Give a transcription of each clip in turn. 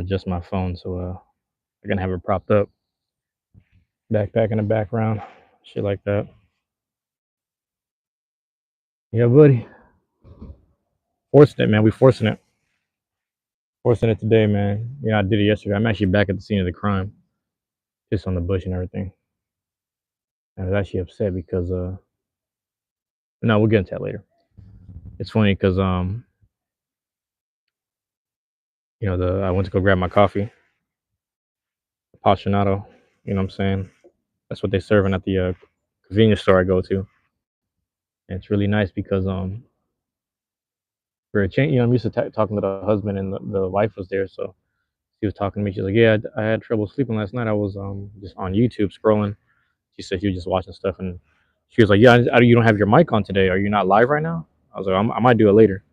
to adjust my phone so I can have it propped up, backpack in the background, shit like that. Yeah, buddy. Forcing it, man. We forcing it today, man. I did it yesterday. I'm actually back at the scene of the crime, just on the bush and everything. And I was actually upset because no, we'll get into that later. It's funny because the I went to go grab my coffee, Pacinato. You know what I'm saying? That's what they're serving at the convenience store I go to. And it's really nice because for a change, I'm used to talking to the husband, and the wife was there, so she was talking to me. She's like, "Yeah, I had trouble sleeping last night. I was just on YouTube scrolling." She said she was just watching stuff, and she was like, "Yeah, you don't have your mic on today. Are you not live right now?" I was like, I might do it later."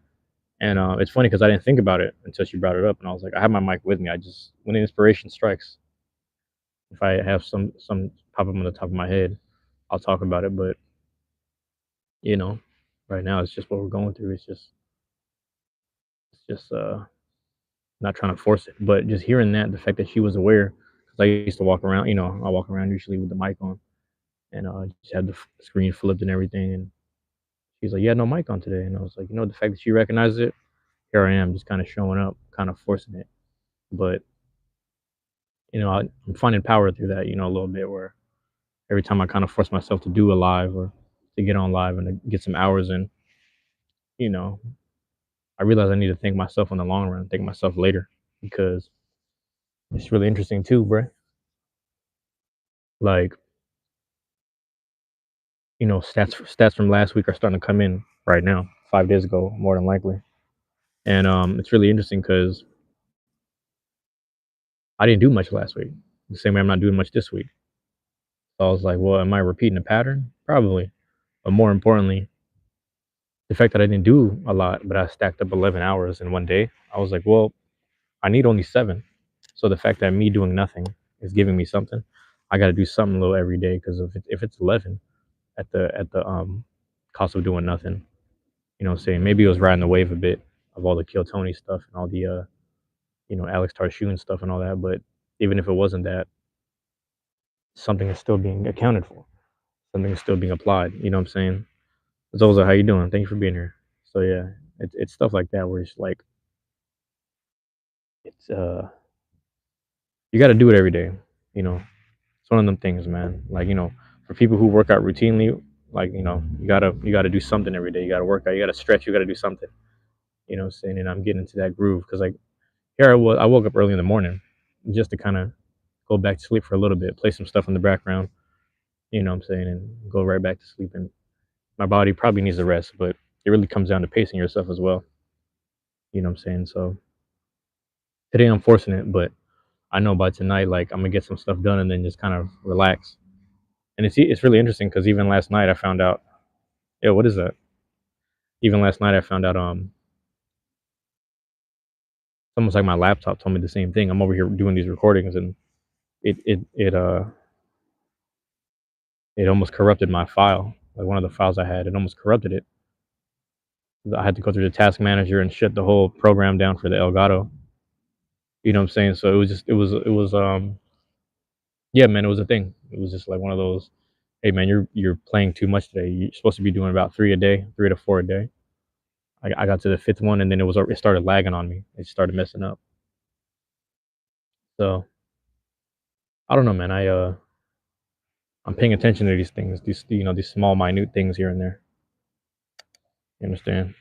And it's funny because I didn't think about it until she brought it up, and I was like, "I have my mic with me. I just when the inspiration strikes, if I have some pop up on the top of my head, I'll talk about it." But you know, right now it's just what we're going through. It's just not trying to force it, but just hearing that, the fact that she was aware, because I used to walk around, I walk around usually with the mic on, and just had the screen flipped and everything, and she's like, "Yeah, no mic on today," and I was like, the fact that she recognizes it, here I am, just kind of showing up, kind of forcing it, but I'm finding power through that, a little bit, where every time I kind of force myself to do a live or to get on live and to get some hours in, you know, I realize I need to think myself in the long run, think myself later, because it's really interesting too, bro. Like, stats from last week are starting to come in right now, 5 days ago, more than likely. And it's really interesting because I didn't do much last week. The same way I'm not doing much this week. So I was like, well, am I repeating a pattern? Probably. But more importantly, the fact that I didn't do a lot, but I stacked up 11 hours in one day, I was like, well, I need only 7. So the fact that me doing nothing is giving me something, I got to do something little every day, because if it's 11 at the cost of doing nothing, what I'm saying, maybe it was riding the wave a bit of all the Kill Tony stuff and all the Alex Tarshoon stuff and all that. But even if it wasn't that, something is still being accounted for. Something is still being applied. You know what I'm saying? Zoza, how you doing? Thank you for being here. So yeah, it's stuff like that where it's like it's you got to do it every day. It's one of them things, man. Like for people who work out routinely, like you gotta do something every day. You gotta work out. You gotta stretch. You gotta do something. You know what I'm saying? And I'm getting into that groove because like here I woke up early in the morning just to kind of go back to sleep for a little bit, play some stuff in the background. You know what I'm saying? And go right back to sleep. And my body probably needs a rest, but it really comes down to pacing yourself as well. You know what I'm saying? So today I'm forcing it, but I know by tonight, like I'm gonna get some stuff done and then just kind of relax. And it's really interesting because even last night I found out, yeah, what is that? Even last night I found out, it's almost like my laptop told me the same thing. I'm over here doing these recordings, and it almost corrupted my file. Like one of the files I had, it almost corrupted it. I had to go through the task manager and shut the whole program down for the Elgato. You know what I'm saying? So it was yeah, man, it was a thing. It was just like one of those, hey man, you're playing too much today. You're supposed to be doing about 3 a day, 3 to 4 a day. I got to the 5th one, and then it started lagging on me. It started messing up. So I don't know, man. I'm paying attention to these things, these small, minute things here and there. You understand?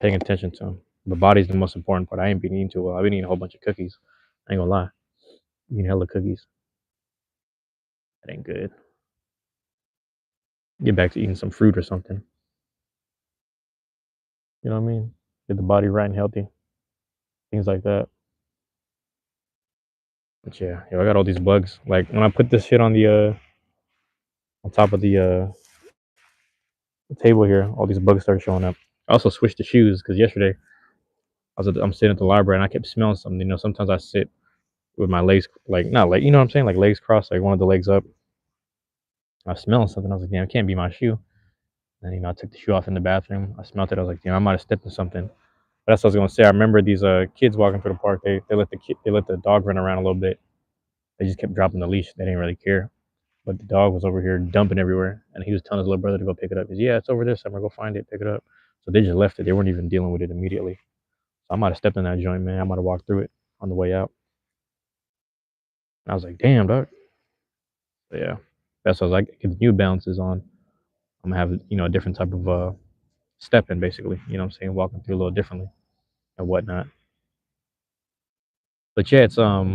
Paying attention to them. The body's the most important part. I ain't been eating too well. I've been eating a whole bunch of cookies. I ain't gonna lie. Eating hella cookies. That ain't good. Get back to eating some fruit or something. You know what I mean? Get the body right and healthy. Things like that. But yeah, I got all these bugs. Like when I put this shit on the on top of the table here, all these bugs started showing up. I also switched the shoes because yesterday I'm sitting at the library and I kept smelling something. Sometimes I sit with my legs like not like what I'm saying, like legs crossed, like one of the legs up. I was smelling something. I was like, damn, it can't be my shoe. And I took the shoe off in the bathroom. I smelled it. I was like, damn, I might have stepped in something. But that's what I was gonna say. I remember these kids walking through the park. They let the dog run around a little bit. They just kept dropping the leash. They didn't really care. But the dog was over here dumping everywhere, and he was telling his little brother to go pick it up. He's, yeah, it's over there somewhere. Go find it, pick it up. So they just left it. They weren't even dealing with it immediately. So I might have stepped in that joint, man. I might have walked through it on the way out. And I was like, damn, dog. But yeah, that's what I was like. Get the New Balances on. I'm gonna have a different type of step in, basically. You know what I'm saying? Walking through a little differently and whatnot. But yeah, it's I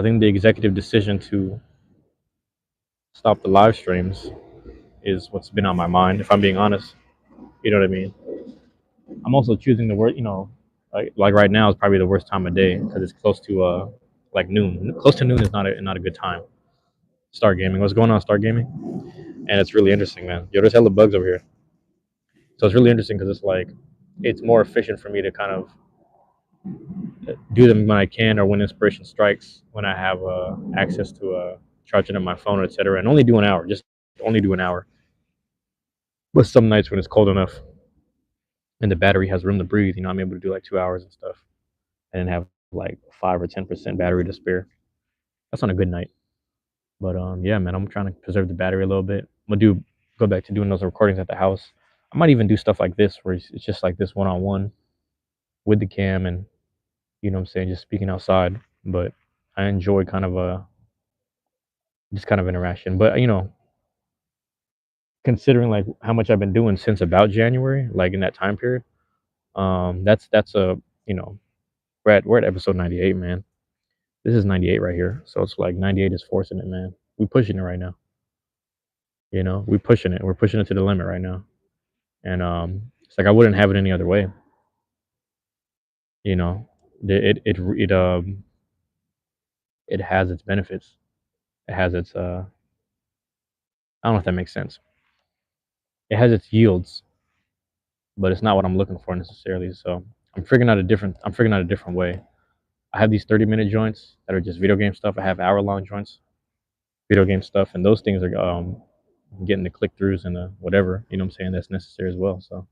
think the executive decision to stop the live streams is what's been on my mind. If I'm being honest, you know what I mean. I'm also choosing the word. Like right now is probably the worst time of day because it's close to like noon. Close to noon is not a good time. Start gaming. What's going on, Start gaming? And it's really interesting, man. Yo, there's hella bugs over here. So it's really interesting because it's like it's more efficient for me to kind of do them when I can or when inspiration strikes, when I have access to charging up my phone, etc. And only do an hour, just only do an hour. But some nights when it's cold enough and the battery has room to breathe, I'm able to do like 2 hours and stuff, and then have like 5 or 10% battery to spare. That's on a good night. But yeah, man, I'm trying to preserve the battery a little bit. I'm gonna go back to doing those recordings at the house. I might even do stuff like this where it's just like this one on one with the cam and what I'm saying, just speaking outside. But I enjoy kind of a this kind of interaction. But considering like how much I've been doing since about January, like in that time period, that's a you know we're at episode 98, man. This is 98 right here, so it's like 98 is forcing it, man. We pushing it right now. We pushing it. We're pushing it to the limit right now, and it's like I wouldn't have it any other way. You know, it has its benefits. It has its I don't know if that makes sense. It has its yields, but it's not what I'm looking for necessarily. So I'm figuring out a different way. I have these 30-minute joints that are just video game stuff. I have hour-long joints, video game stuff, and those things are getting the click throughs and the whatever, what I'm saying, that's necessary as well. So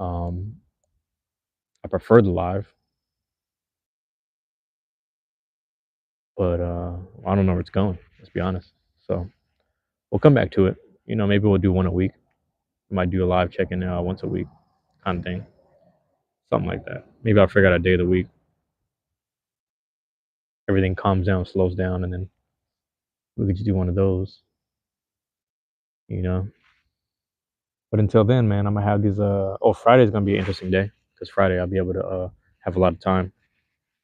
um I prefer the live, but I don't know where it's going, let's be honest. So we'll come back to it. Maybe we'll do one a week. We might do a live check-in once a week kind of thing. Something like that. Maybe I'll figure out a day of the week. Everything calms down, slows down, and then we could just do one of those, you know. But until then, man, I'm gonna have these. Friday's gonna be an interesting day because Friday I'll be able to have a lot of time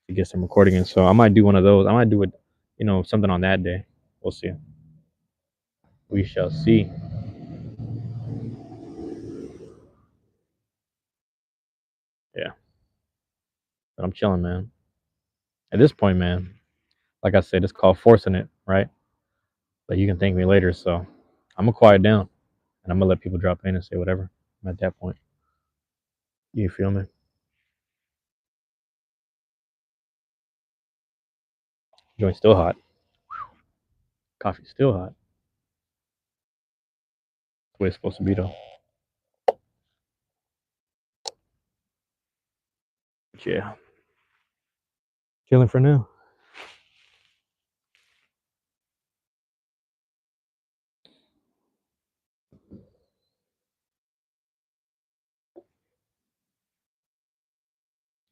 to get some recording in. So I might do one of those. I might do it, something on that day. We'll see. We shall see. Yeah, but I'm chilling, man. At this point, man, like I said, it's called forcing it, right? But you can thank me later. So I'm gonna quiet down and I'm gonna let people drop in and say whatever. I'm at that point. You feel me? Joint's still hot. Coffee's still hot. That's the way it's supposed to be, though. But yeah, chilling for now.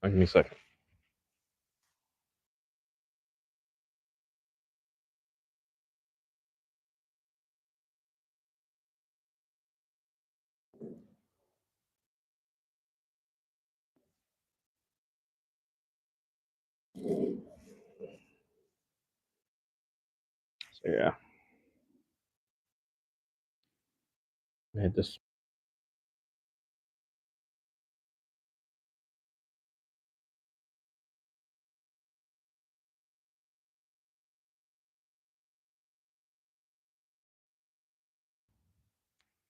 Give me a second. So yeah, I hit this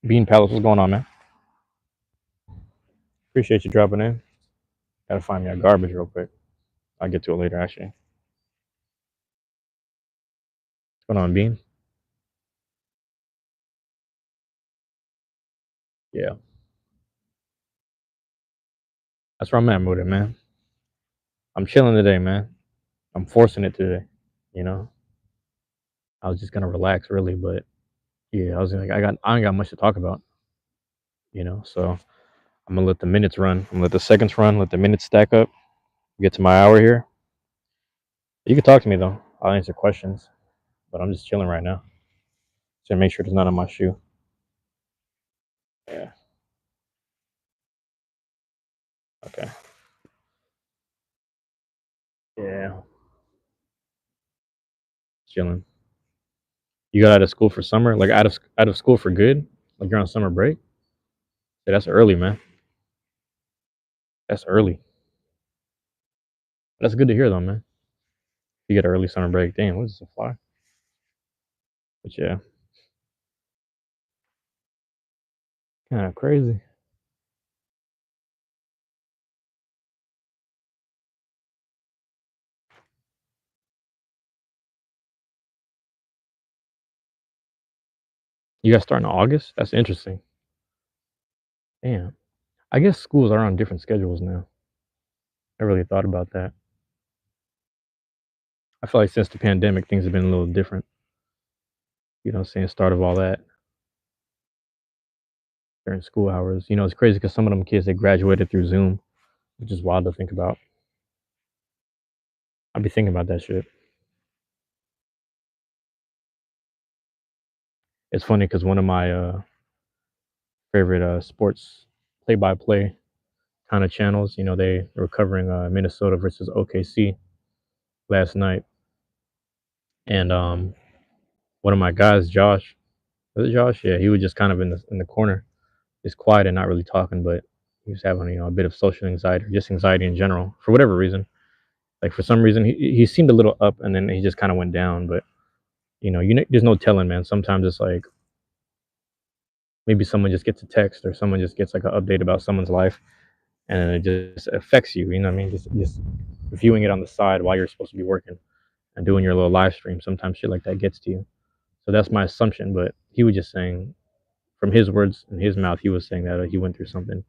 Bean Palace. What's going on, man? Appreciate you dropping in. Gotta find me a garbage real quick. I'll get to it later, actually. What's going on, Bean? Yeah. That's where I'm at with it, man. I'm chilling today, man. I'm forcing it today. You know, I was just gonna relax, really, but yeah, I was like, I ain't got much to talk about. So I'm gonna let the minutes run. I'm gonna let the seconds run. Let the minutes stack up. Get to my hour here. You can talk to me though. I'll answer questions, but I'm just chilling right now. So make sure there's none on my shoe. Yeah. Okay. Yeah. Chilling. You got out of school for summer, like out of school for good, like you're on summer break. Yeah, that's early, man. That's early. That's good to hear though, man. You get an early summer break. Damn, what is this, a fly? But yeah, kind of crazy. You guys start in August? That's interesting. Damn. I guess schools are on different schedules now. I really thought about that. I feel like since the pandemic, things have been a little different. You know what I'm saying? Start of all that during school hours. It's crazy because some of them kids, they graduated through Zoom, which is wild to think about. I'd be thinking about that shit. It's funny because one of my favorite sports play-by-play kind of channels, they were covering Minnesota versus OKC last night, and one of my guys, Josh, was it Josh? Yeah, he was just kind of in the corner, just quiet and not really talking, but he was having a bit of social anxiety, or just anxiety in general, for whatever reason. Like for some reason, he seemed a little up, and then he just kind of went down. But there's no telling, man. Sometimes it's like maybe someone just gets a text, or someone just gets like an update about someone's life, and it just affects you. You know what I mean? Just viewing it on the side while you're supposed to be working and doing your little live stream. Sometimes shit like that gets to you. So that's my assumption. But he was just saying, from his words in his mouth, he was saying that he went through something,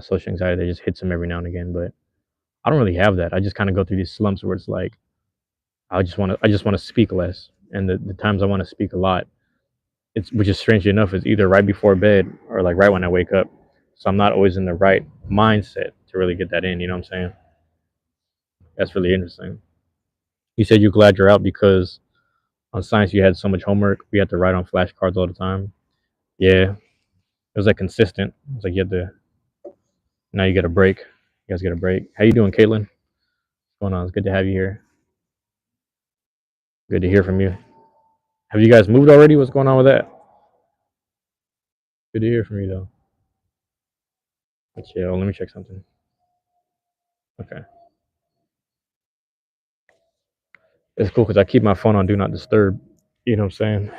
social anxiety that just hits him every now and again. But I don't really have that. I just kind of go through these slumps where it's like I just want to speak less, and the times I want to speak a lot, it's which is strangely enough is either right before bed or like right when I wake up. So I'm not always in the right mindset to really get that in. You know what I'm saying? That's really interesting. You said you're glad you're out because on science you had so much homework. We had to write on flashcards all the time. Yeah, it was like consistent. It was like you had to. Now you get a break. You guys get a break. How you doing, Caitlin? What's going on? It's good to have you here. Good to hear from you. Have you guys moved already? What's going on with that? Good to hear from you though. But yeah, well, let me check something. Okay, it's cool because I keep my phone on do not disturb. You know what I'm saying?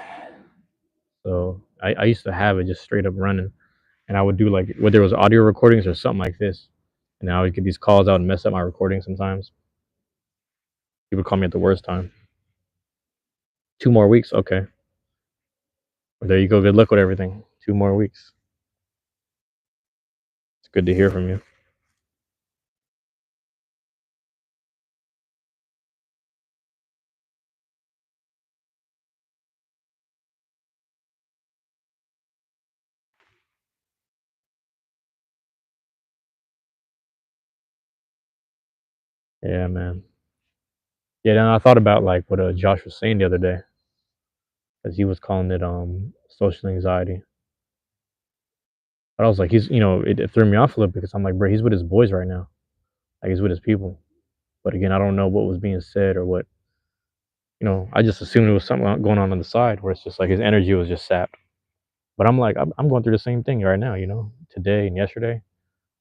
So I used to have it just straight up running, and I would do like whether it was audio recordings or something like this, and I would get these calls out and mess up my recording sometimes. People call me at the worst time. 2 more weeks, okay. Well, there you go. Good luck with everything. 2 more weeks. It's good to hear from you. Yeah, man. Yeah, then I thought about like what Josh was saying the other day, because he was calling it social anxiety. But I was like, it threw me off a little because I'm like, bro, he's with his boys right now. Like he's with his people. But again, I don't know what was being said or what. I just assumed it was something going on the side where it's just like his energy was just sapped. But I'm like, I'm going through the same thing right now. Today and yesterday, I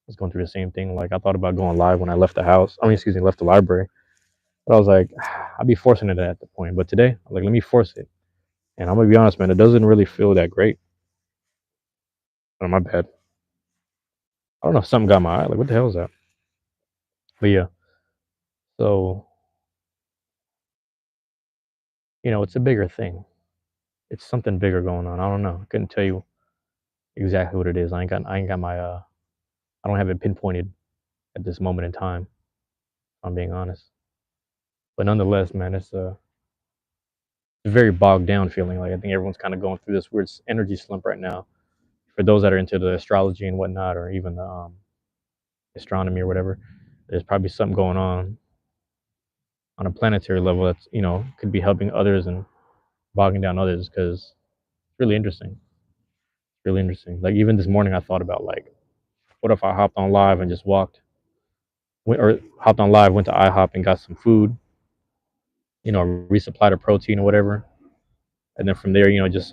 was going through the same thing. Like I thought about going live when I left the house. I mean, excuse me, left the library. But I was like, I'd be forcing it at the point. But today, I'm like, let me force it. And I'm gonna be honest, man, it doesn't really feel that great. Oh, my bad. I don't know if something got my eye. Like, what the hell is that? But yeah, so it's a bigger thing. It's something bigger going on. I don't know. I couldn't tell you exactly what it is. I ain't got my I don't have it pinpointed. at this moment in time. If I'm being honest, but nonetheless, man, it's a very bogged down feeling. Like I think everyone's kind of going through this weird energy slump right now. For those that are into the astrology and whatnot, or even the astronomy or whatever, there's probably something going on a planetary level that's could be helping others and bogging down others because it's really interesting. It's really interesting. Like even this morning, I thought about like, what if I hopped on live and just or hopped on live, went to IHOP and got some food, resupplied a protein or whatever, and then from there, just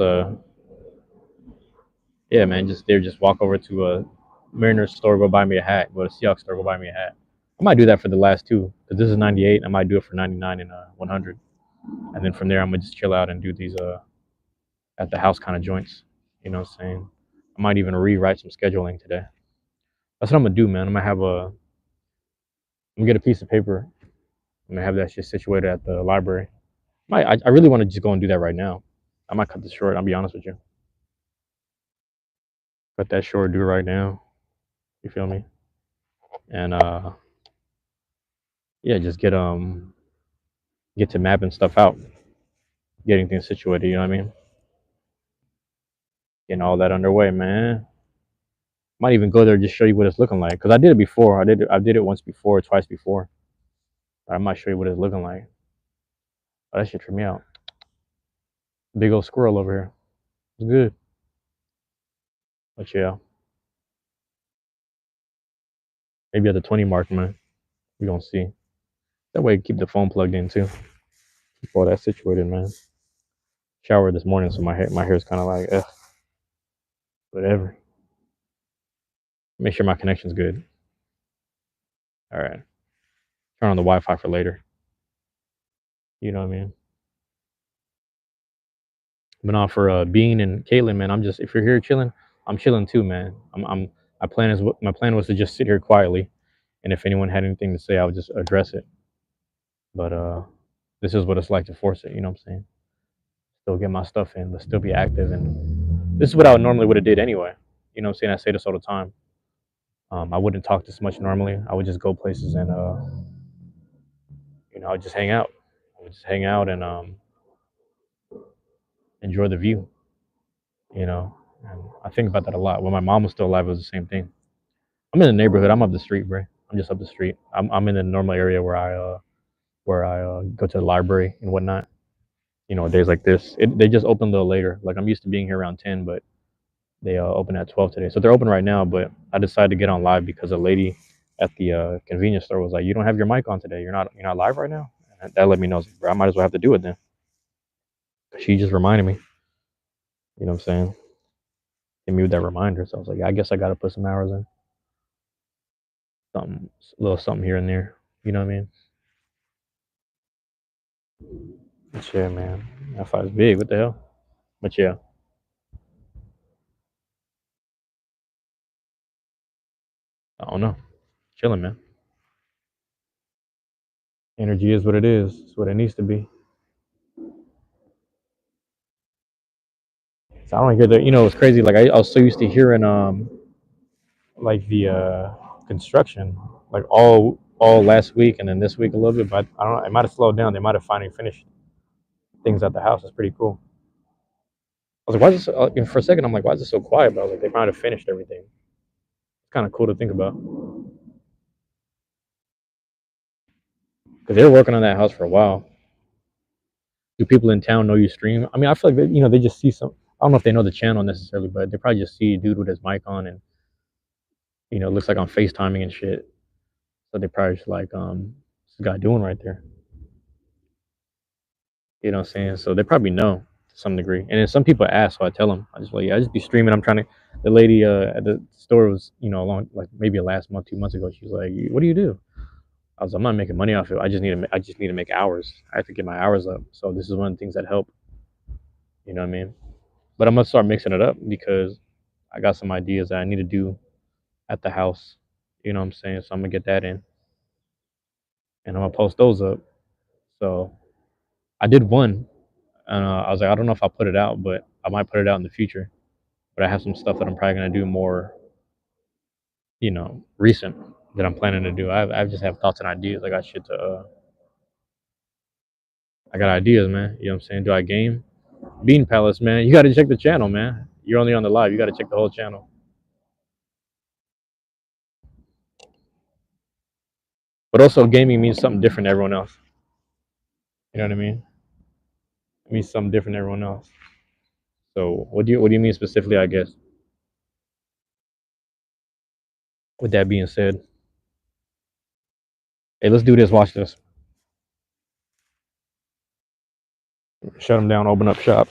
yeah, man, just walk over to a Mariners store, go buy me a hat. Go to Seahawks store, go buy me a hat. I might do that for the last two because this is 98. I might do it for 99 and 100, and then from there, I'm gonna just chill out and do these at the house kind of joints. You know what I'm saying? I might even rewrite some scheduling today. That's what I'm gonna do, man. I'm gonna get a piece of paper. I'm gonna have that shit situated at the library. I really want to just go and do that right now. I might cut this short. I'll be honest with you. Cut that short. Do it right now. You feel me? And yeah, just get to mapping stuff out, getting things situated. You know what I mean? Getting all that underway, man. Might even go there just show you what it's looking like. Cause I did it before. I did it once before, twice before. I might show you what it's looking like. Oh, that shit tripped me out. Big old squirrel over here. It's good. But yeah, maybe at the 20 mark, man. We gonna see. That way, keep the phone plugged in too. Keep all that situated, man. Showered this morning, so my hair's kind of like, whatever. Make sure my connection's good. All right. Turn on the Wi-Fi for later. You know what I mean? But not for Bean and Caitlin, man. I'm just if you're here chilling, I'm chilling too, man. My plan was to just sit here quietly, and if anyone had anything to say, I would just address it. But this is what it's like to force it. You know what I'm saying? Still get my stuff in, but still be active, and this is what I normally would have did anyway. You know what I'm saying? I say this all the time. I wouldn't talk this much normally. I would just go places and I would just hang out. I would just hang out and enjoy the view. You know, and I think about that a lot. When my mom was still alive, it was the same thing. I'm in the neighborhood. I'm up the street, bro. I'm just up the street. I'm in the normal area where I go to the library and whatnot. Days like this, they just open a little later. Like I'm used to being here around 10, but they open at 12 today. So they're open right now. But I decided to get on live because a lady at the convenience store was like, "You don't have your mic on today. You're not live right now." And that let me know, bro. I might as well have to do it then. She just reminded me. You know what I'm saying? Hit me with that reminder. So I was like, I guess I got to put some hours in. Something, a little something here and there. You know what I mean? But yeah, man. That is big. What the hell? But yeah, I don't know. Chilling, man. Energy is what it is. It's what it needs to be. So I don't hear the. It's crazy. Like I was so used to hearing like the construction like all last week and then this week a little bit, but I don't know. It might have slowed down. They might have finally finished things at the house. It's pretty cool. I was like, why is this? For a second, I'm like, why is it so quiet? But I was like, they might have finished everything. It's kind of cool to think about because they were working on that house for a while. Do people in town know you stream? I mean, I feel like they just see some. I don't know if they know the channel necessarily, but they probably just see a dude with his mic on and it looks like I'm FaceTiming and shit. So they probably just like, what's this guy doing right there? You know what I'm saying? So they probably know to some degree. And then some people ask, so I tell them. I just like, yeah, I just be streaming. I'm trying to. The lady at the store was, along like maybe last month, 2 months ago. She was like, "What do you do?" I was, I'm not making money off it. I just need to make hours. I have to get my hours up. So this is one of the things that help. You know what I mean? But I'm gonna start mixing it up because I got some ideas that I need to do at the house. You know what I'm saying? So I'm gonna get that in, and I'm gonna post those up. So I did one, and I was like, I don't know if I'll put it out, but I might put it out in the future. But I have some stuff that I'm probably gonna do more recent that I'm planning to do. I just have thoughts and ideas. I got shit to. I got ideas, man. You know what I'm saying? Do I game? Bean Palace, man. You got to check the channel, man. You're only on the live. You got to check the whole channel. But also, gaming means something different to everyone else. You know what I mean? It means something different to everyone else. So, what do you mean specifically? I guess. With that being said, hey, let's do this. Watch this. Shut them down. Open up shop.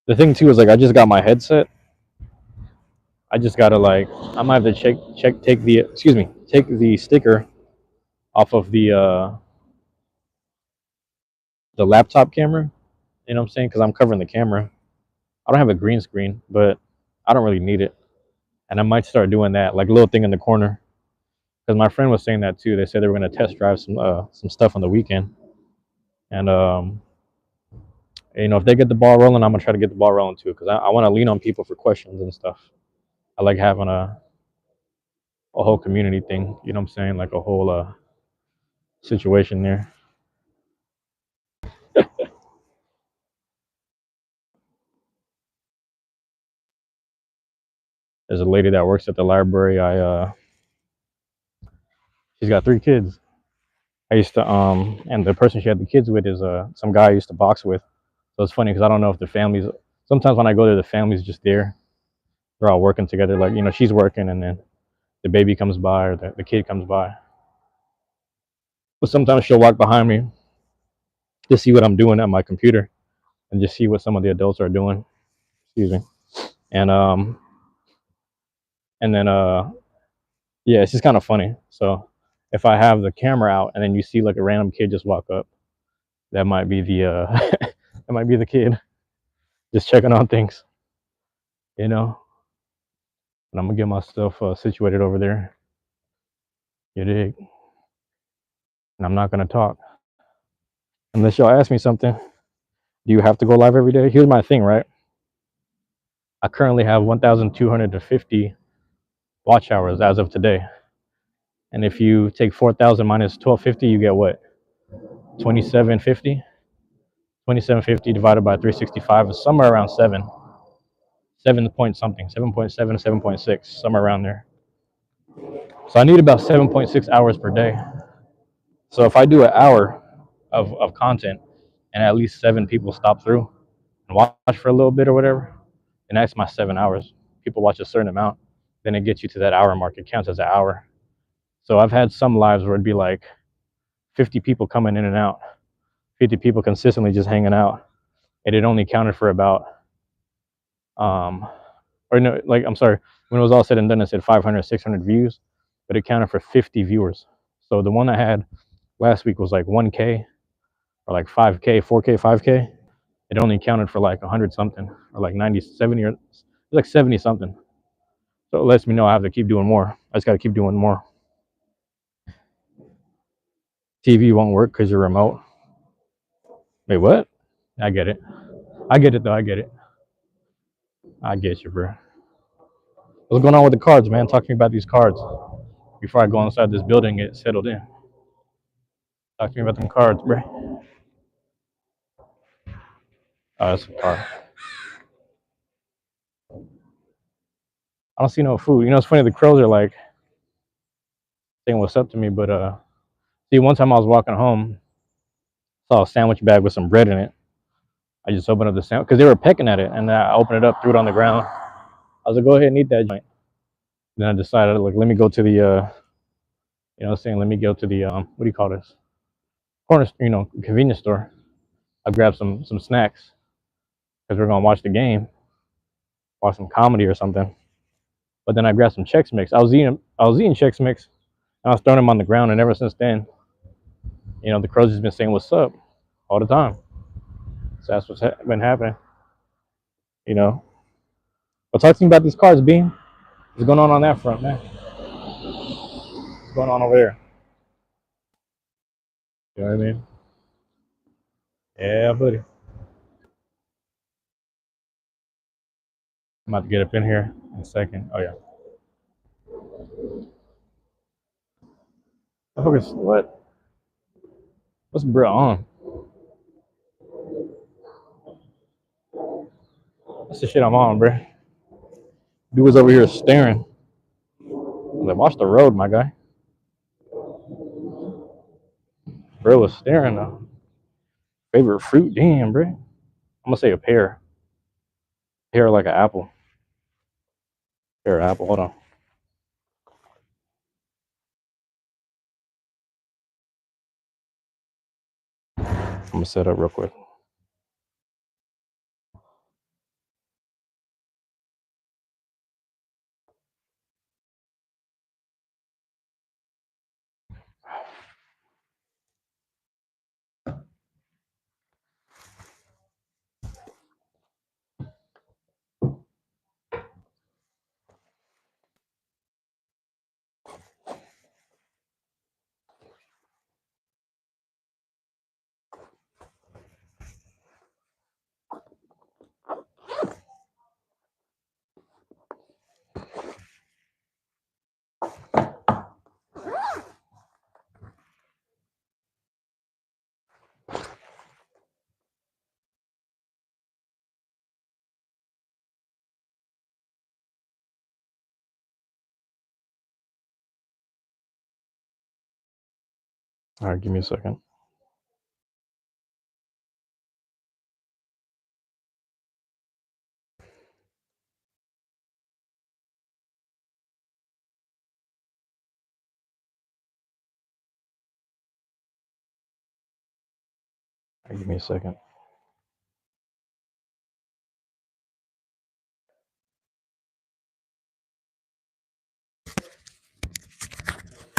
The thing too is like I just got my headset. I just gotta like I might have to take the take the sticker off of the laptop camera. You know what I'm saying? Because I'm covering the camera. I don't have a green screen, but I don't really need it. And I might start doing that, like a little thing in the corner. Because my friend was saying that too. They said they were gonna test drive some stuff on the weekend, and if they get the ball rolling, I'm gonna try to get the ball rolling too. Because I want to lean on people for questions and stuff. I like having a whole community thing. You know what I'm saying? Like a whole situation there. There's a lady that works at the library. She's got 3 kids. I used to and the person she had the kids with is some guy I used to box with. So it's funny because I don't know if the families. Sometimes when I go there, the family's just there. They're all working together. Like she's working, and then the baby comes by or the kid comes by. But sometimes she'll walk behind me to see what I'm doing at my computer and just see what some of the adults are doing. Excuse me. And and then yeah, it's just kind of funny. So if I have the camera out and then you see like a random kid just walk up, that might be the that might be the kid just checking on things, you know. And I'm gonna get myself situated over there. You dig? And I'm not gonna talk unless y'all ask me something. Do you have to go live every day? Here's my thing, right? I currently have 1,250 watch hours as of today. And if you take 4,000 minus 1,250, you get what? 2,750. 2,750 divided by 365 is somewhere around 7 point something, 7.7, 7.6, somewhere around there. So I need about 7.6 hours per day. So if I do an hour of content and at least 7 people stop through and watch for a little bit or whatever, then that's my 7 hours. People watch a certain amount, then it gets you to that hour mark. It counts as an hour. So I've had some lives where it'd be like 50 people coming in and out, 50 people consistently just hanging out, and it only counted for about or no, like I'm sorry, when it was all said and done, it said 500, 600 views, but it counted for 50 viewers. So the one I had last week was like 1K or like 5K, 4K, 5K. It only counted for like 100 something or like 90, 70 or like 70 something. So it lets me know I have to keep doing more. I just got to keep doing more. TV won't work because you're remote. Wait, what? I get it. I get it though. I get it. I get you, bro. What's going on with the cards, man? Talk to me about these cards before I go inside this building and get settled in. Talk to me about them cards, bro. Oh, that's a car. I don't see no food. It's funny. The crows are like saying what's up to me, but see, one time I was walking home, saw a sandwich bag with some bread in it. I just opened up the sandwich because they were pecking at it, and I opened it up, threw it on the ground. I was like, "Go ahead and eat that joint." Then I decided, like, let me go to the, let me go to the, what do you call this? Corner, convenience store. I grabbed some snacks because we're gonna watch the game, watch some comedy or something. But then I grabbed some Chex Mix. I was eating Chex Mix, and I was throwing them on the ground. And ever since then, the crows just been saying what's up all the time. So that's what's been happening. You know. But talk to me about these cards, Bean. What's going on that front, man? What's going on over there? You know what I mean? Yeah, buddy. I'm about to get up in here in a second. Oh yeah. Focus. What? What's bro on? That's the shit I'm on, bro. Dude was over here staring. Like, watch the road, my guy. Bro was staring though. Favorite fruit? Damn, bro. I'm gonna say a pear. Pear like an apple. Pear apple. Hold on. I'm gonna set up real quick. All right, give me a second. All right, give me a second.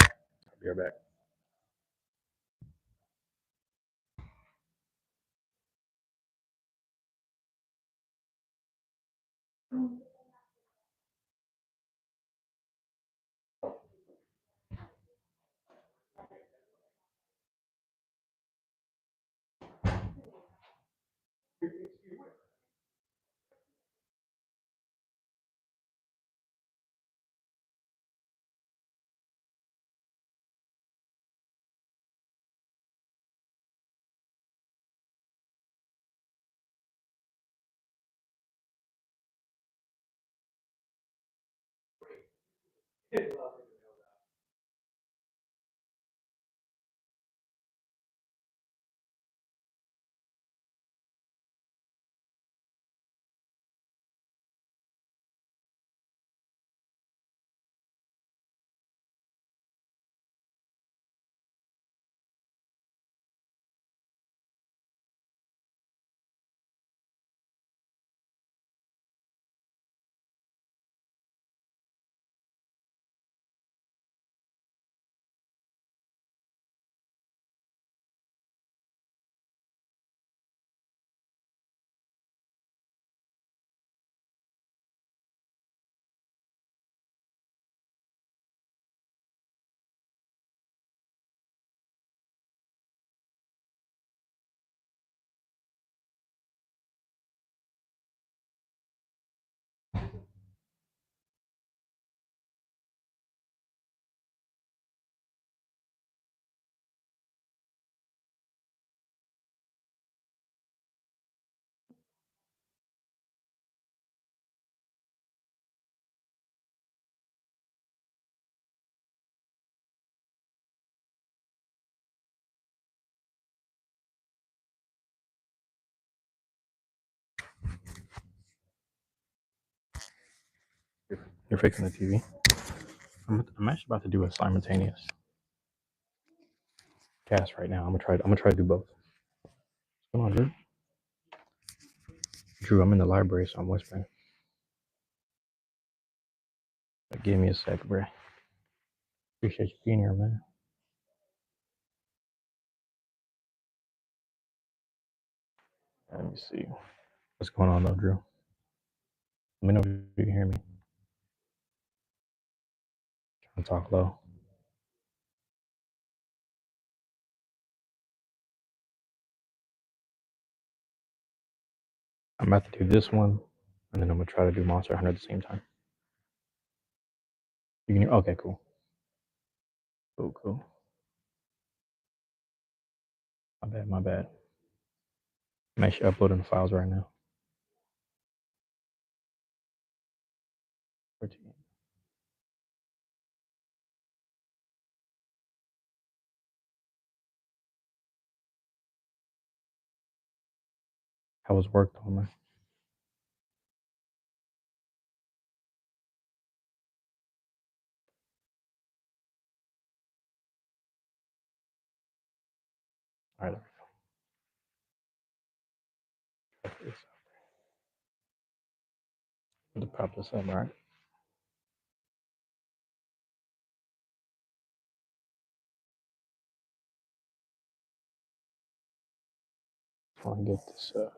I'll be right back. You're fixing the TV. I'm actually about to do a simultaneous cast right now. I'm gonna try to do both. What's going on, Drew? Drew, I'm in the library, so I'm whispering. Give me a sec, bro. Appreciate you being here, man. Let me see. What's going on, though, Drew? Let me know if you can hear me. Trying to talk low. I'm about to do this one and then I'm gonna try to do Monster Hunter at the same time. You can hear? Okay, cool. Cool, cool. My bad, my bad. I'm actually uploading the files right now. 14. How was work though, man? All right, let me prop this up, all right? I want to get this up.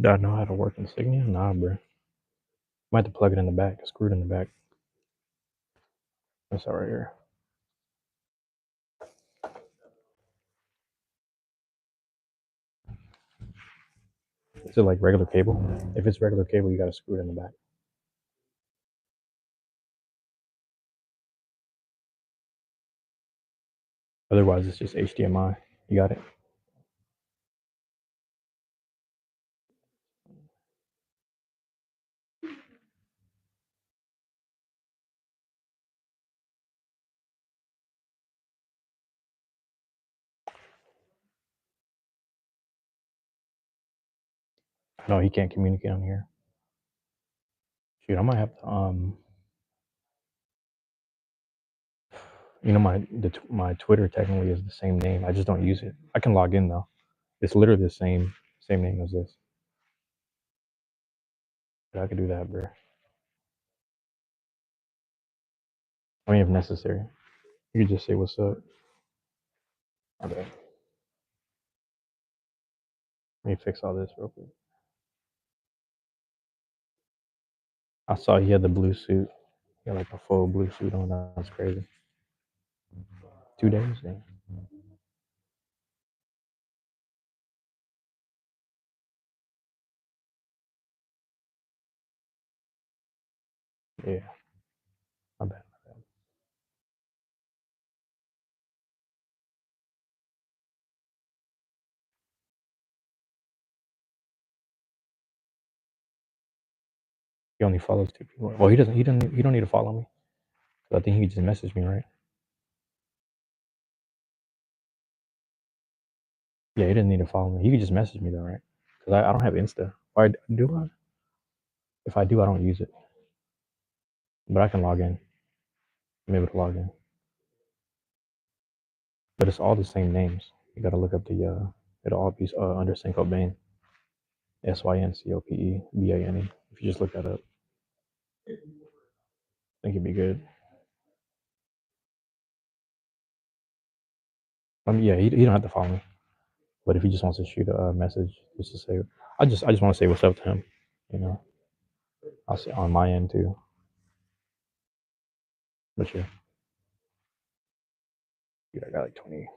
Do I know how to work Insignia? Nah, bro. Might have to plug it in the back. Screw it in the back. That's all right here. Is it like regular cable? If it's regular cable, you gotta screw it in the back. Otherwise, it's just HDMI. You got it? No, he can't communicate on here. Shoot, I might have to you know my Twitter technically is the same name. I just don't use it. I can log in though. It's literally the same name as this. But I could do that, bro. I mean, if necessary, you could just say what's up. Okay. Let me fix all this real quick. I saw he had the blue suit. He had like a full blue suit on. That's crazy. 2 days, yeah. Yeah, my bad. He only follows 2 people. Well, he doesn't. He doesn't. He don't need to follow me. 'Cause I think he just messaged me, right? Yeah, he didn't need to follow me. He could just message me though, right? Because I don't have Insta. Why do I? If I do, I don't use it. But I can log in. I'm able to log in. But it's all the same names. You gotta look up the. It'll all be under Syncope SYNCOPEBANE. If you just look that up, I think it'd be good. Yeah, he don't have to follow me. But if he just wants to shoot a message, just to say, I just want to say what's up to him. You know, I'll say on my end too. But yeah, dude, I got like 25.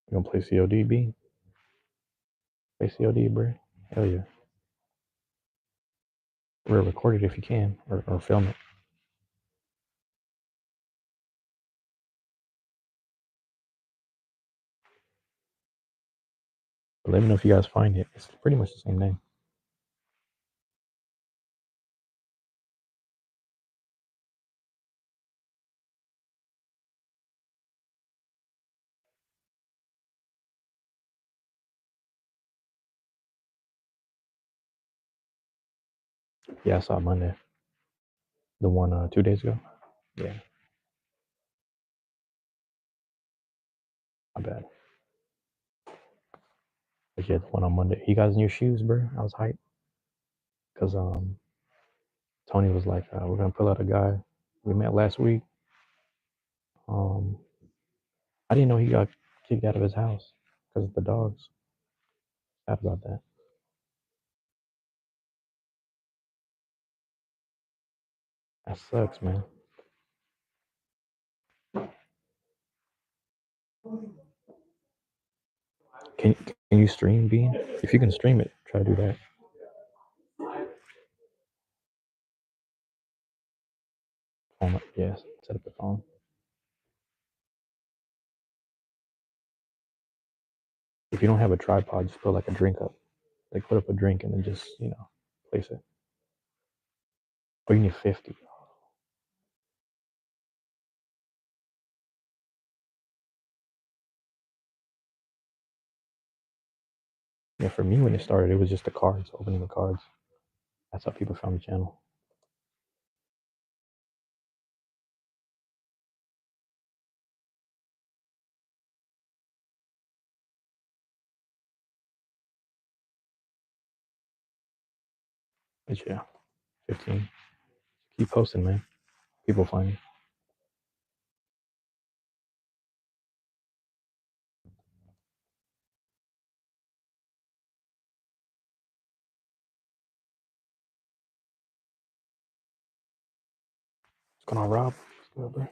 You gonna play COD, B? Play COD, bro. Hell yeah. Or record it if you can, or film it. But let me know if you guys find it. It's pretty much the same name. Yeah, I saw it Monday. The one 2 days ago. Yeah, my bad. But yeah, the one on Monday. You guys in your shoes, bro? I was hyped. because Tony was like, we're gonna pull out a guy we met last week. Um, I didn't know he got kicked out of his house because of the dogs. Sad about that. That sucks, man. Can you stream Bean? If you can stream it, try to do that. Phone, yes, set up the phone. If you don't have a tripod, just put like a drink up. Like put up a drink and then just place it. Oh, you need 50. Yeah, for me when it started, it was just the cards, opening the cards. That's how people found the channel. But yeah, 15. Keep posting, man. People find you. What's going on, Rob? What's good, bro?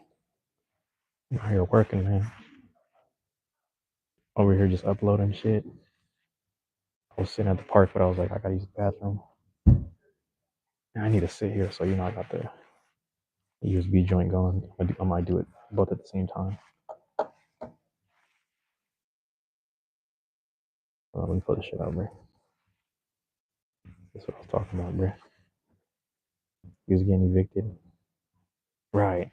I'm out here working, man. Over here just uploading shit. I was sitting at the park, but I was like, I gotta use the bathroom. And I need to sit here, so I got the USB joint going. I might do it both at the same time. Let me pull this shit out, bro. That's what I was talking about, bro. He was getting evicted. Right.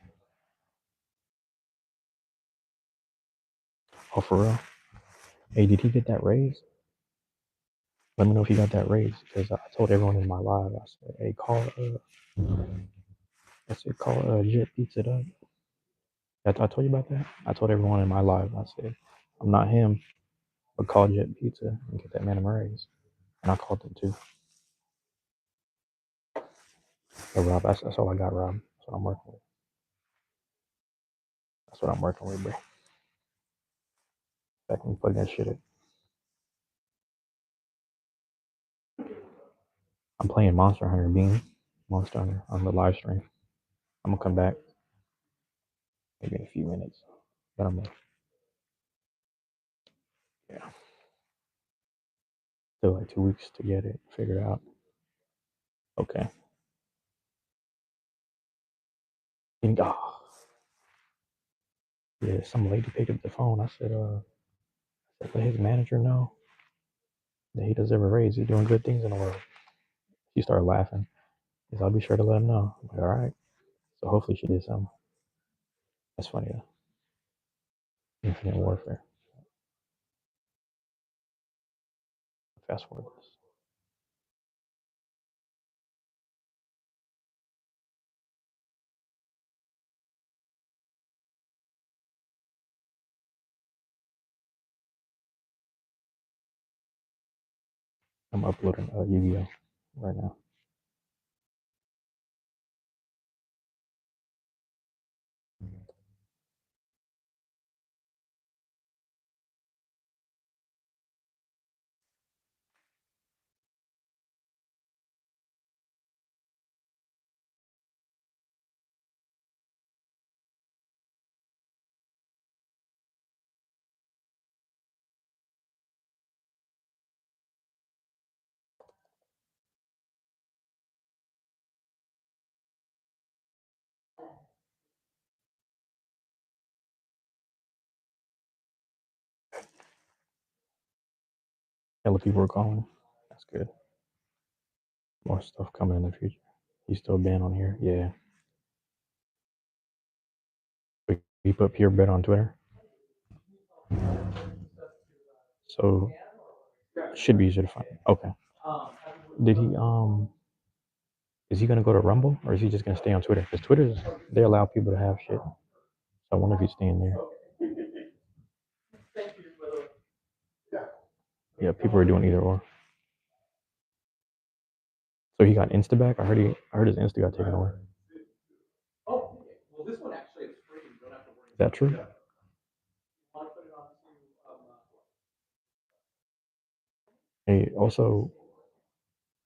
Oh, for real? Hey, did he get that raise? Let me know if he got that raise, because I told everyone in my live, I said, hey, call Jet Pizza up. I told you about that? I told everyone in my live, I said, I'm not him, but call Jet Pizza and get that man a raise. And I called them too. But Rob, that's all I got, Rob. That's what I'm working with. That's what I'm working with, bro. Back when you plug that shit in. I'm playing Monster Hunter Bean. Monster Hunter on the live stream. I'm gonna come back maybe in a few minutes. But I'm like, yeah. Still like 2 weeks to get it figured out. Okay. And, oh, yeah, some lady picked up the phone. I said, let his manager know that he does ever raise. He's doing good things in the world. She started laughing. He said, I'll be sure to let him know. I'm like, all right. So hopefully she did something. That's funny though. Infinite warfare. Fast forward this. I'm uploading Yu-Gi-Oh right now. Hella people are calling. That's good. More stuff coming in the future. He's still banned on here. Yeah. He put purebred on Twitter. So should be easier to find. Okay. Did he is he gonna go to Rumble or is he just gonna stay on Twitter? Because Twitter they allow people to have shit. So I wonder if he's staying there. Yeah, people are doing either or. So he got Insta back. I heard his Insta got taken away. Is that true? Hey, also,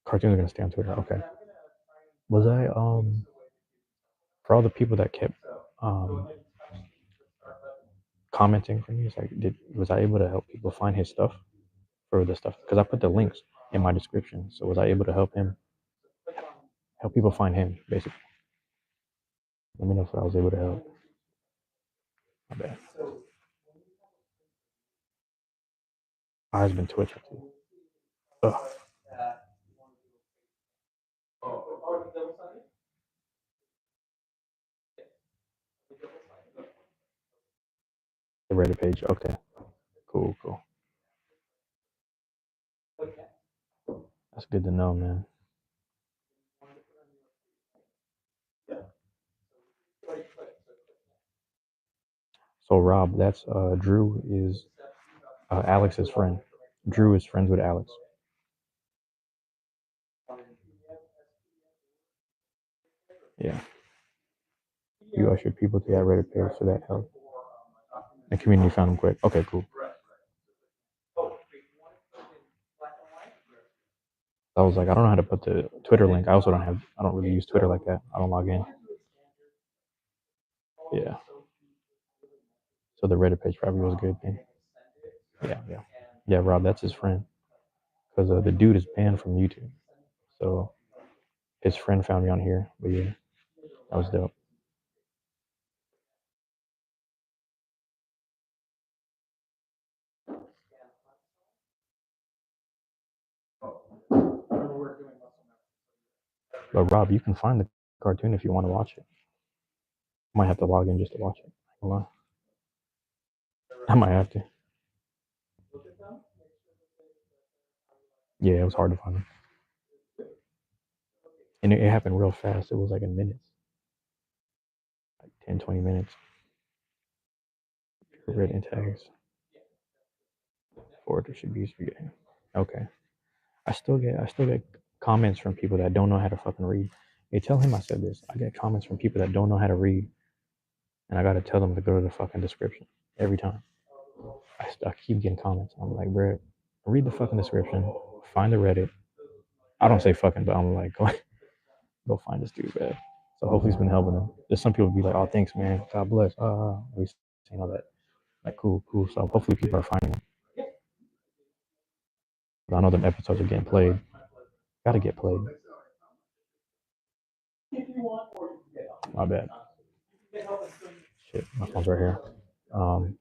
cartoons are gonna stay on Twitter. Okay. Was I for all the people that kept um commenting for me? It's like, was I able to help people find his stuff for the stuff? Because I put the links in my description. So was I able to help people find him? Basically, let me know if I was able to help. My bad. Eyes been twitching too. Ugh. The Reddit page. Okay. Cool. Cool. That's good to know, man. So Rob, that's Drew is Alex's friend. Drew is friends with Alex. Yeah. You ushered people to that Reddit page, so that helped. The community found him quick. Okay, cool. I was like, I don't know how to put the Twitter link. I don't really use Twitter like that. I don't log in. Yeah. So the Reddit page probably was good then. Yeah, yeah. Yeah, Rob, that's his friend. Because the dude is banned from YouTube. So his friend found me on here. But yeah, that was dope. But Rob, you can find the cartoon if you want to watch it. Might have to log in just to watch it. Hold on. I might have to. Yeah, it was hard to find. And it happened real fast. It was like in minutes, like 10, 20 minutes. Written tags. Forward distribution. Okay. I still get comments from people that don't know how to fucking read. Hey, tell him I said this. I get comments from people that don't know how to read, and I gotta tell them to go to the fucking description every time. I keep getting comments. I'm like, bro, read the fucking description. Find the Reddit. I don't say fucking, but I'm like, go find this dude, man. So hopefully it's been helping them. There's some people be like, oh, thanks, man. God bless. We saying all that. Like, cool, cool. So hopefully people are finding them. But I know them episodes are getting played. Gotta get played. My bad. Shit, my phone's right here. Um,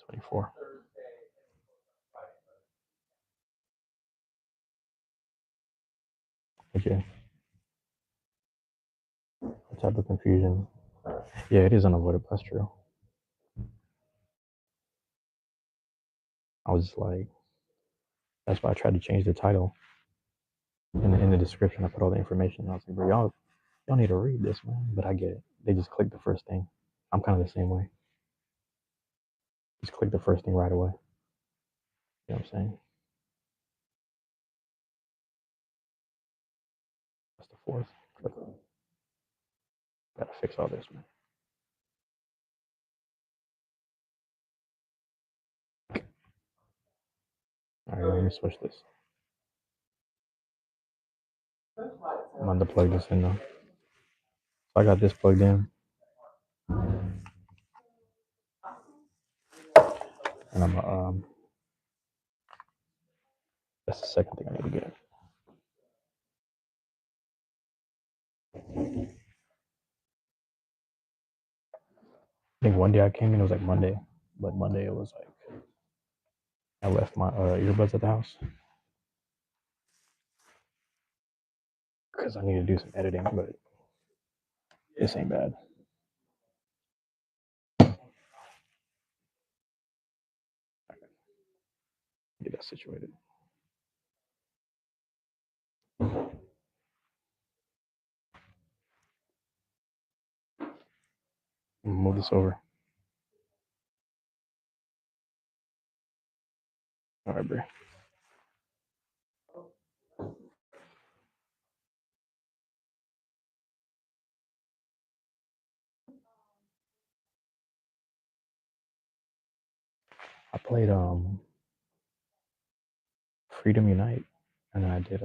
24. Okay. What type of confusion? Yeah, it is unavoidable. That's true. I was just like, that's why I tried to change the title in the description. I put all the information. I was like, bro, y'all need to read this, man. But I get it. They just click the first thing. I'm kind of the same way. Just click the first thing right away. You know what I'm saying? That's the fourth. Gotta fix all this, man. All right, let me switch this. I'm gonna plug this in now. So I got this plugged in, and that's the second thing I need to get. I think one day I came in, it was like Monday, but Monday it was like I left my earbuds at the house because I need to do some editing, but this ain't bad. Get that situated. Move this over. All right, bro. I played Freedom Unite, and then I did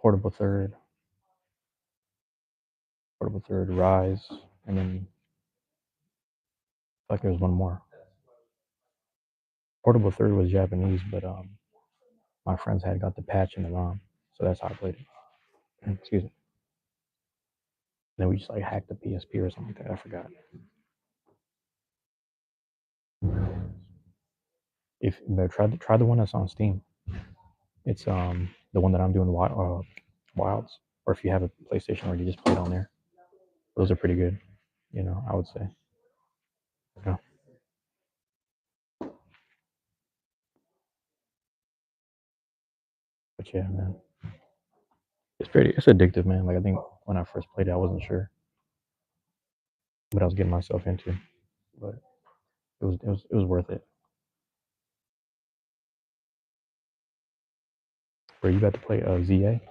Portable Third, Rise, and then like there was one more. Portable Third was Japanese, but my friends had got the patch and the ROM, so that's how I played it. Excuse me. And then we just like hacked the PSP or something like that. I forgot. If but try the one that's on Steam. It's the one that I'm doing Wilds, or if you have a PlayStation where you just play it on there. Those are pretty good. I would say. Yeah. But yeah, man, it's addictive, man. Like I think when I first played it, I wasn't sure what I was getting myself into, but it was worth it. Where you got to play ZA?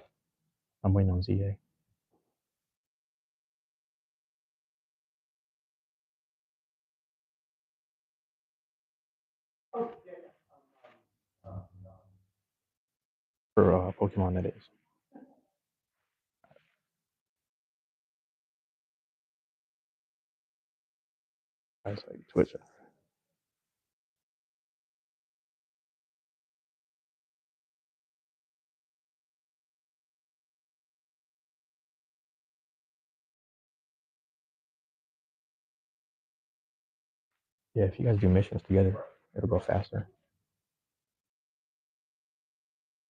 I'm waiting on ZA. For Pokemon, that is. That's like Twitch. Yeah, if you guys do missions together, it'll go faster.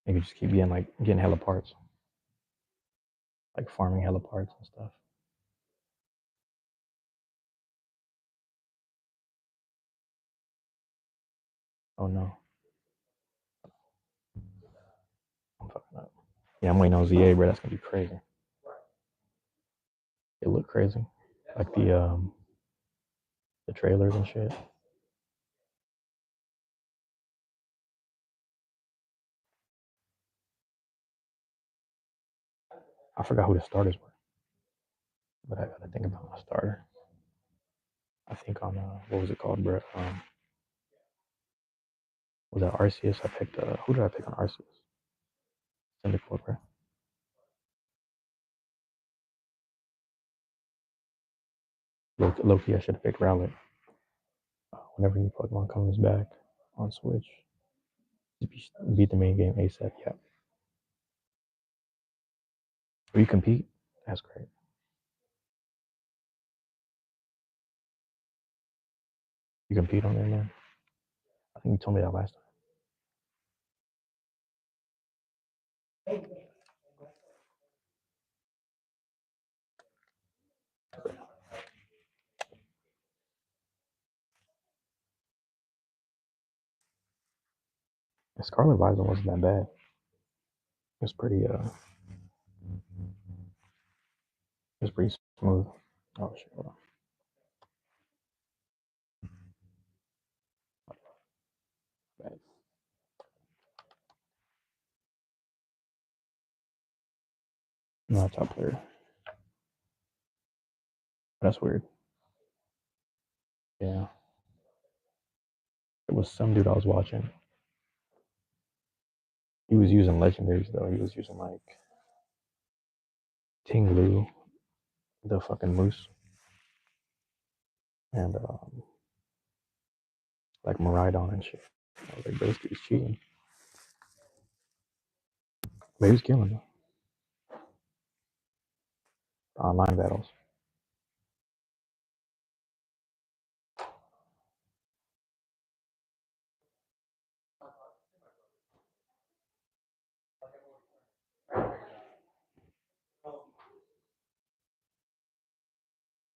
You can just keep getting hella parts, like farming hella parts and stuff. Oh no, I'm fucking up. Yeah, I'm waiting on ZA, bro. That's gonna be crazy. It looked crazy, like the trailers and shit. I forgot who the starters were, but I gotta think about my starter. I think on what was it called, bro? Was that Arceus? I picked who did I pick on Arceus? Cyndaquil, bro. Loki, I should have picked Rowlet. Whenever new Pokemon comes back on Switch, beat the main game ASAP. Yeah. Or you compete? That's great. You compete on there, man. I think you told me that last time. Scarlet Visor wasn't that bad. It was pretty it was pretty smooth. Oh shit, hold on. Not top player. That's weird. Yeah. It was some dude I was watching. He was using legendaries though. He was using like Ting Lu, the fucking moose, and like Maridon and shit. I was like, bro, this dude's cheating. But he was killing them. Online battles.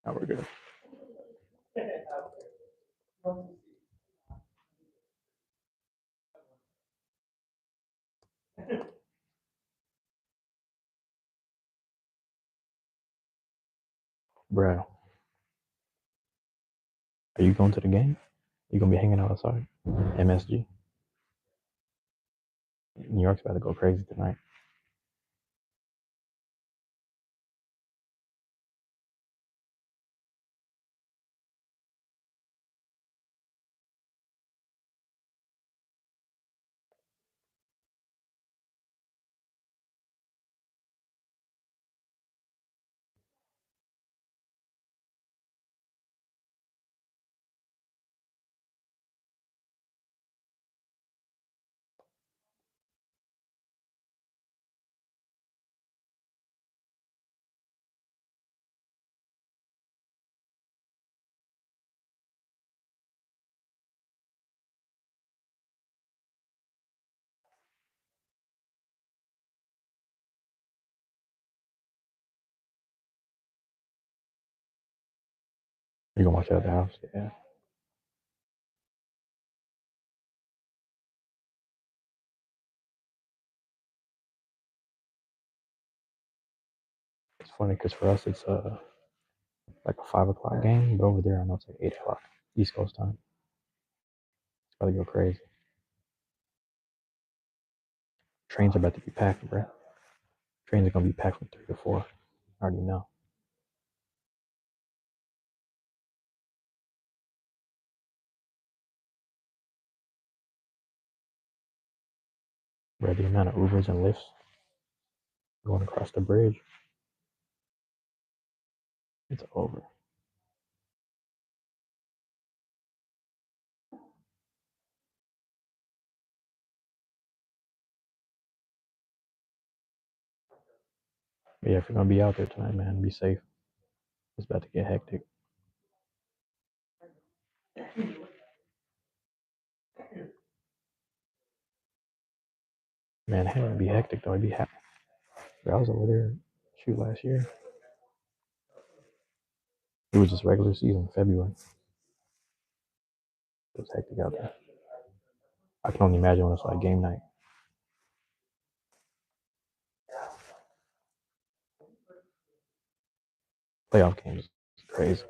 Now we're good. Bro, are you going to the game? You gonna be hanging out outside? MSG. New York's about to go crazy tonight. You gonna watch it at the house? Yeah. It's funny because for us it's like a 5 o'clock game, but over there I know it's like 8 o'clock East Coast time. It's about to go crazy. Trains are about to be packed, bro. Trains are gonna be packed from 3 to 4. I already know. Bro, the amount of Ubers and Lyfts going across the bridge, it's over. But yeah, if you're gonna be out there tonight, man, be safe. It's about to get hectic. Man, hell, it'd be hectic though. It'd be hectic. I was over there, shoot, last year. It was just regular season, February. It was hectic out there. I can only imagine when it's like game night. Playoff games, crazy.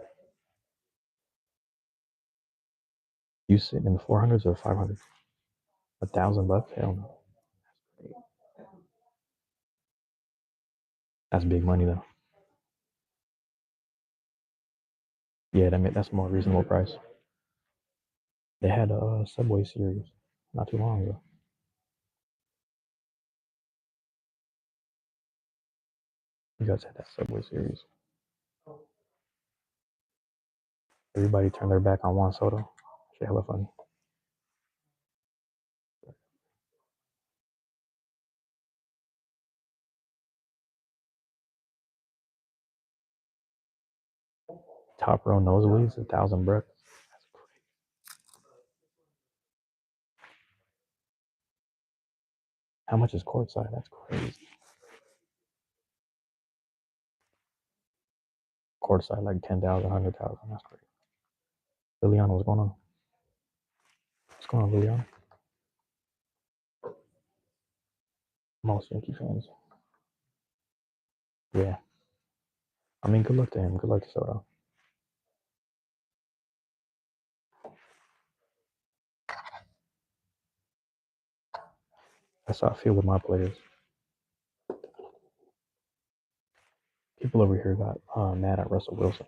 You sitting in the 400s or 500s? $1,000? Hell no. That's big money though. Yeah, that's more reasonable price. They had a Subway series not too long ago. You guys had that Subway series. Everybody turned their back on Juan Soto. Shit, hella funny. Top row nosebleeds, 1,000 bucks. How much is courtside? That's crazy. Courtside like 10,000, 100,000. That's crazy. Liliana, what's going on? What's going on, Liliana? Most Yankee fans. Yeah. I mean, good luck to him. Good luck to Soto. That's how I feel with my players. People over here got mad at Russell Wilson.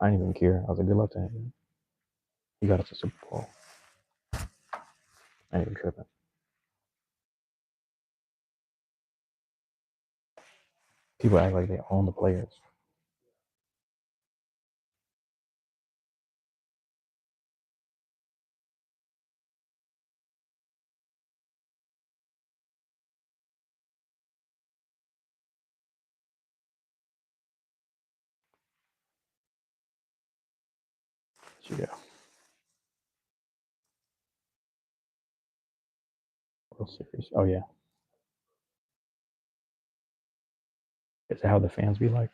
I didn't even care. I was like, good luck to him. He got us a Super Bowl. I ain't even tripping. People act like they own the players. Yeah. World Series. Oh yeah. Is that how the fans be like?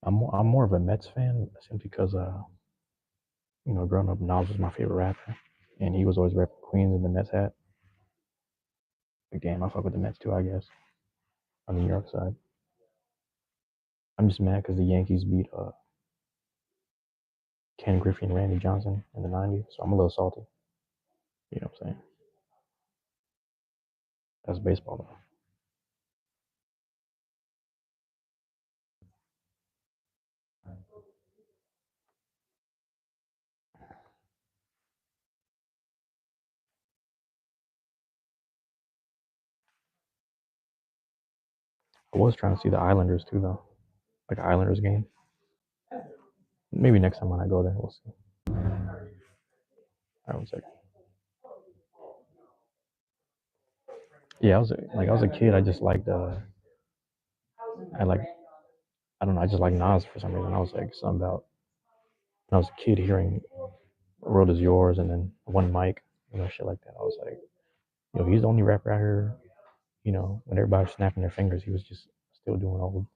I'm more of a Mets fan simply because growing up, Nas was my favorite rapper, and he was always repping Queens in the Mets hat. But damn, I fuck with the Mets too, I guess. on the New York side. I'm just mad because the Yankees beat Ken Griffey and Randy Johnson in the '90s, so I'm a little salty. You know what I'm saying? That's baseball though. I was trying to see the Islanders too though, like an Islanders game. Maybe next time when I go there, we'll see. All right, one second. Yeah, I was a kid. I just liked I like I don't know. I just like Nas for some reason. I was like something about when I was a kid hearing "World Is Yours" and then One Mic, shit like that. I was like, he's the only rapper out here. When everybody was snapping their fingers, he was just still doing old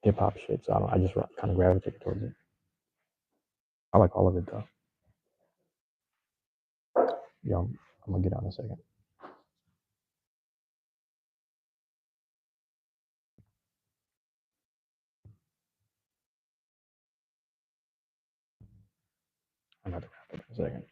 hip hop shit. So I don't. I just kind of gravitated towards it. I like all of it though. Yeah, I'm gonna get out in a second. I'm about to wrap up in a second.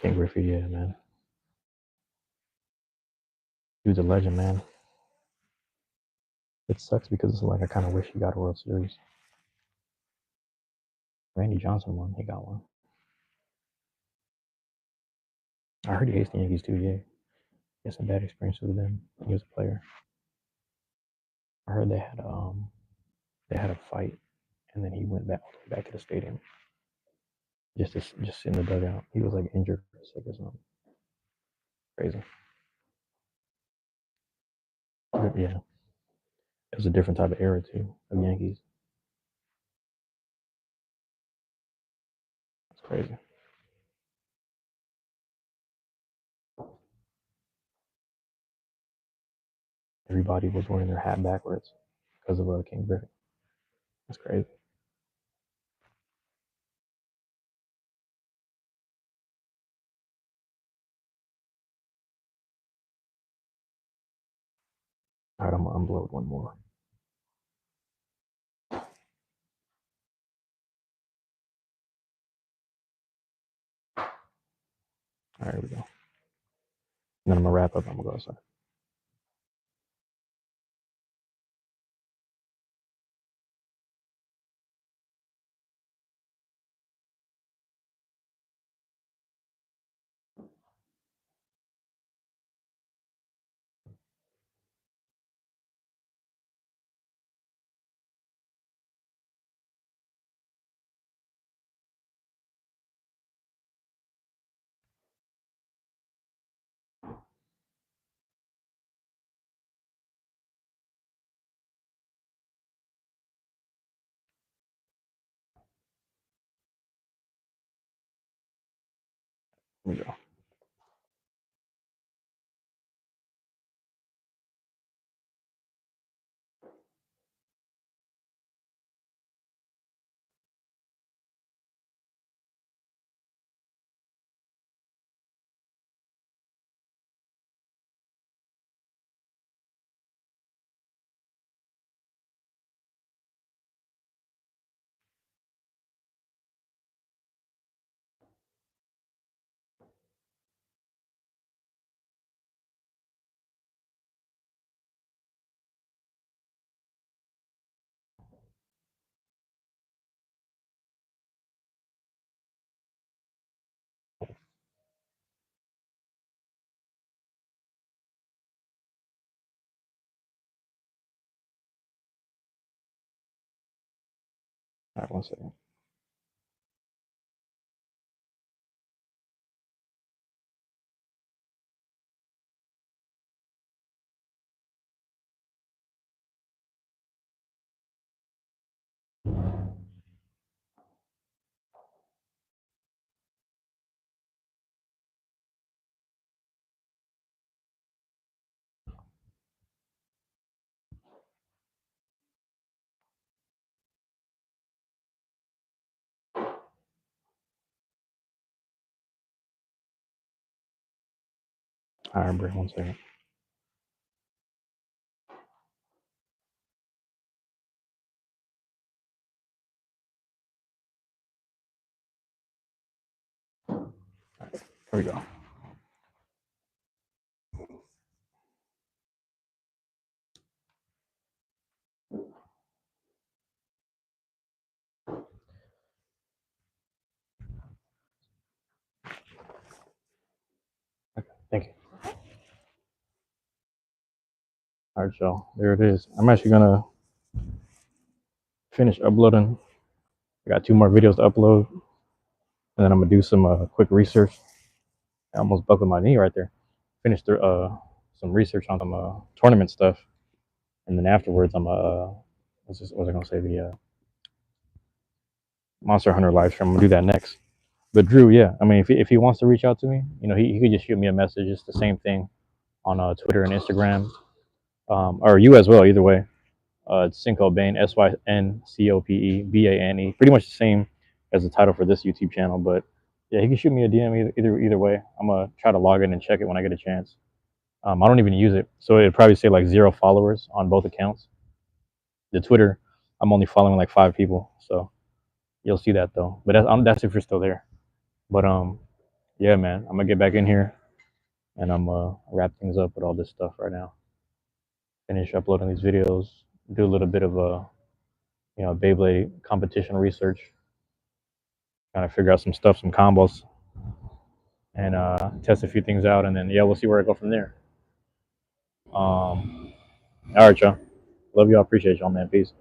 King Griffey, yeah, man. He was a legend, man. It sucks because it's like I kind of wish he got a World Series. Randy Johnson won. He got one. I heard he hates the Yankees too. Yeah, he had some bad experiences with them when he was a player. I heard they had a fight, and then he went back to the stadium just in the dugout. He was like injured or sick or something. Crazy. But yeah, it was a different type of era too of Yankees. It's crazy. Everybody was wearing their hat backwards because of King Griffey. That's crazy. All right, I'm gonna unload one more. All right, here we go. And then I'm gonna wrap up. I'm gonna go outside. Here we go. All right, one second. All right, bro. 1 second. Here we go. Okay, thank you. All right, y'all. There it is. I'm actually gonna finish uploading. I got 2 more videos to upload, and then I'm gonna do some quick research. I almost buckled my knee right there. Finish some research on some tournament stuff, and then afterwards I'm what was I gonna say, the Monster Hunter live stream. I'm gonna do that next. But Drew, yeah, I mean, if he wants to reach out to me, he could just shoot me a message. It's the same thing on Twitter and Instagram, or you as well. Either way, it's Syncope Bane, SYNCOPEBANE. Pretty much the same as the title for this YouTube channel. But yeah, he can shoot me a DM either way. I'm gonna try to log in and check it when I get a chance. I don't even use it, so it'd probably say like 0 followers on both accounts. The Twitter, I'm only following like 5 people, so you'll see that though. But that's if you're still there. But yeah, man, I'm gonna get back in here and I'm wrap things up with all this stuff right now. Finish uploading these videos, do a little bit of Beyblade competition research, trying to figure out some stuff, some combos, and test a few things out, and then yeah, we'll see where I go from there. All right, y'all. Love y'all. Appreciate y'all, man. Peace.